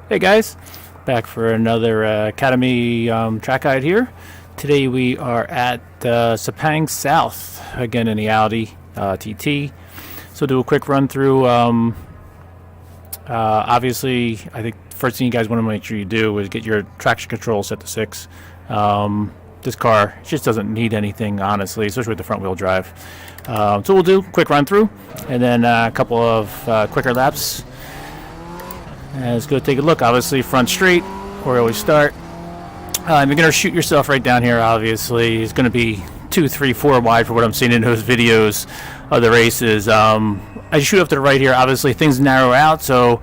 Hey guys, back for another Academy track guide here. Today we are at Sepang South, again in the Audi TT. So do a quick run through. Obviously, I think the first thing you guys want to make sure you do is get your traction control set to 6. This car just doesn't need anything, honestly, especially with the front wheel drive. So we'll do a quick run through and then a couple of quicker laps. And let's go take a look. Obviously, front straight, where we always start. You're going to shoot yourself right down here, obviously. It's going to be 2, 3, 4 wide for what I'm seeing in those videos of the races. As you shoot up to the right here, obviously, things narrow out, so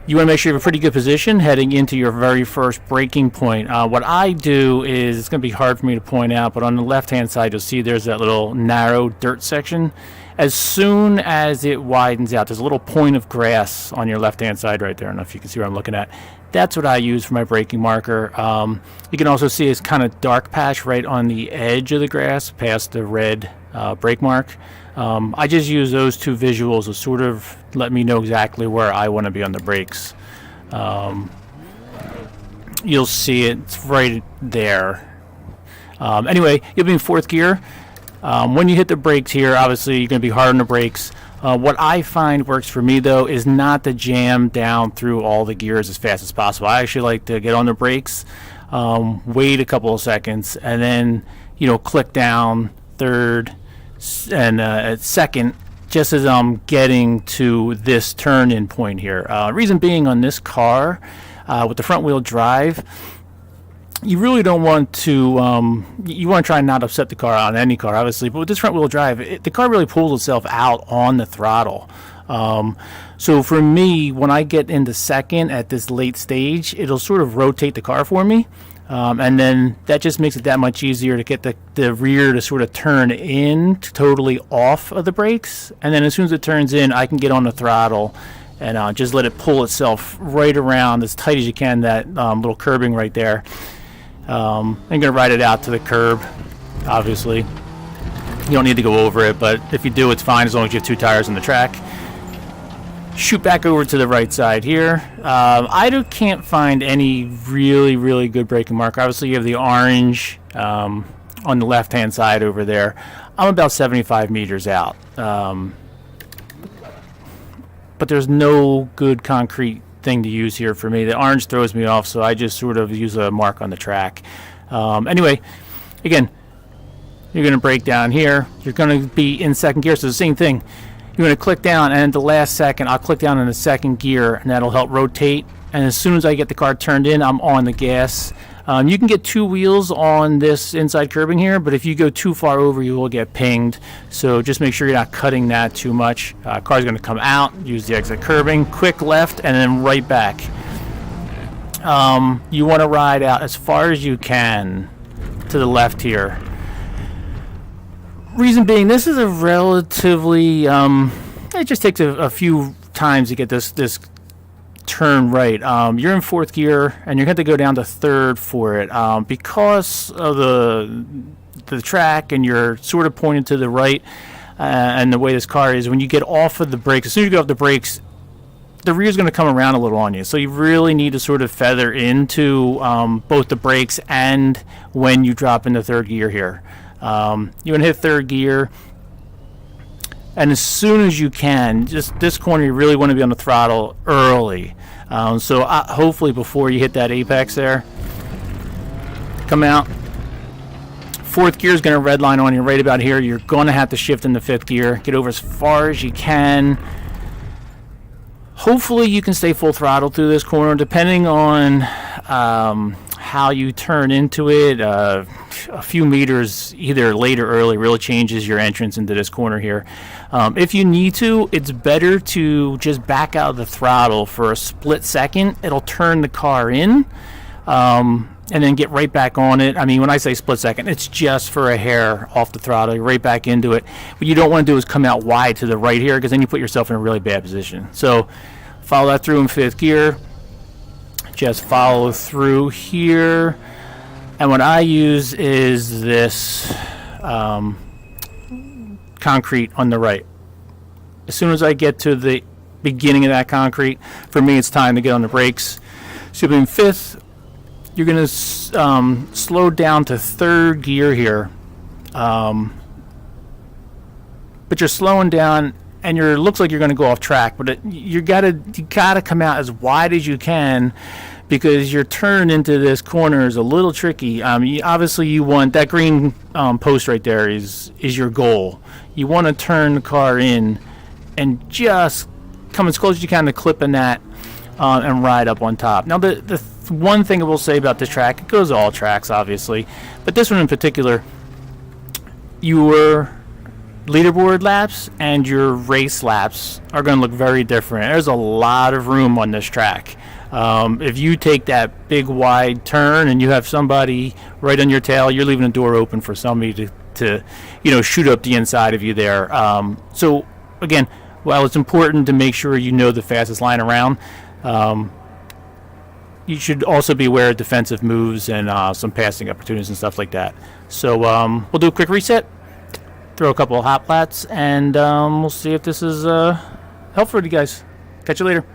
you want to make sure you have a pretty good position heading into your very first braking point. What I do is, it's going to be hard for me to point out, but on the left-hand side, you'll see there's that little narrow dirt section. As soon as it widens out, there's a little point of grass on your left-hand side right there. I don't know if you can see what I'm looking at. That's what I use for my braking marker. You can also see it's kind of dark patch right on the edge of the grass past the red brake mark. I just use those two visuals to sort of let me know exactly where I want to be on the brakes. You'll see it's right there. Anyway, you'll be in 4th gear. When you hit the brakes here, obviously you're going to be hard on the brakes. What I find works for me, though, is not to jam down through all the gears as fast as possible. I actually like to get on the brakes, wait a couple of seconds, and then, click down 3rd and at 2nd, just as I'm getting to this turn-in point here. Reason being, on this car, with the front-wheel drive, you really don't want to, you want to try and not upset the car on any car, obviously, but with this front wheel drive, the car really pulls itself out on the throttle. So for me, when I get into 2nd at this late stage, it'll sort of rotate the car for me. And then that just makes it that much easier to get the rear to sort of turn in totally off of the brakes. And then as soon as it turns in, I can get on the throttle and just let it pull itself right around as tight as you can, that little curbing right there. I'm going to ride it out to the curb, obviously. You don't need to go over it, but if you do, it's fine as long as you have 2 tires on the track. Shoot back over to the right side here. I can't find any really good braking marker. Obviously, you have the orange on the left-hand side over there. I'm about 75 meters out. But there's no good concrete thing to use here for me. The orange throws me off, so I just sort of use a mark on the track. Anyway, again, you're going to brake down here. You're going to be in 2nd gear, so the same thing. You're going to click down, and at the last second, I'll click down in the 2nd gear, and that'll help rotate. And as soon as I get the car turned in, I'm on the gas. You can get 2 wheels on this inside curbing here, but if you go too far over, you will get pinged. So just make sure you're not cutting that too much. Car's going to come out, use the exit curbing, quick left, and then right back. You want to ride out as far as you can to the left here. Reason being, this is a relatively, it just takes a few times to get this turn right. You're in 4th gear, and you're going to go down to 3rd for it. Because of the track, and you're sort of pointed to the right, and the way this car is, when you get off of the brakes, as soon as you get off the brakes, the rear is going to come around a little on you. So you really need to sort of feather into both the brakes and when you drop into 3rd gear here. You're going to hit 3rd gear, and as soon as you can, just this corner, you really want to be on the throttle early. So hopefully before you hit that apex there, come out. 4th gear is going to redline on you right about here. You're going to have to shift into 5th gear. Get over as far as you can. Hopefully you can stay full throttle through this corner, depending on how you turn into it. A few meters, either late or early, really changes your entrance into this corner here. If you need to, it's better to just back out of the throttle for a split second. It'll turn the car in, and then get right back on it. I mean, when I say split second, it's just for a hair off the throttle. You're right back into it. What you don't want to do is come out wide to the right here, because then you put yourself in a really bad position. So follow that through in 5th gear. Just follow through here. And what I use is this concrete on the right. As soon as I get to the beginning of that concrete, for me it's time to get on the brakes. So you'll be in fifth. You're going to slow down to third gear here. But you're slowing down, and looks like you're going to go off track. But you gotta come out as wide as you can, because your turn into this corner is a little tricky. Obviously, you want that green post right there is your goal. You want to turn the car in and just come as close as you can to clipping that and ride up on top. Now, the one thing I will say about this track, it goes to all tracks, obviously, but this one in particular, your leaderboard laps and your race laps are going to look very different. There's a lot of room on this track. If you take that big wide turn and you have somebody right on your tail, you're leaving the door open for somebody to shoot up the inside of you there. So again, while it's important to make sure you know the fastest line around, you should also be aware of defensive moves and some passing opportunities and stuff like that. So we'll do a quick reset, throw a couple of hot lats, and we'll see if this is helpful to you guys. Catch you later.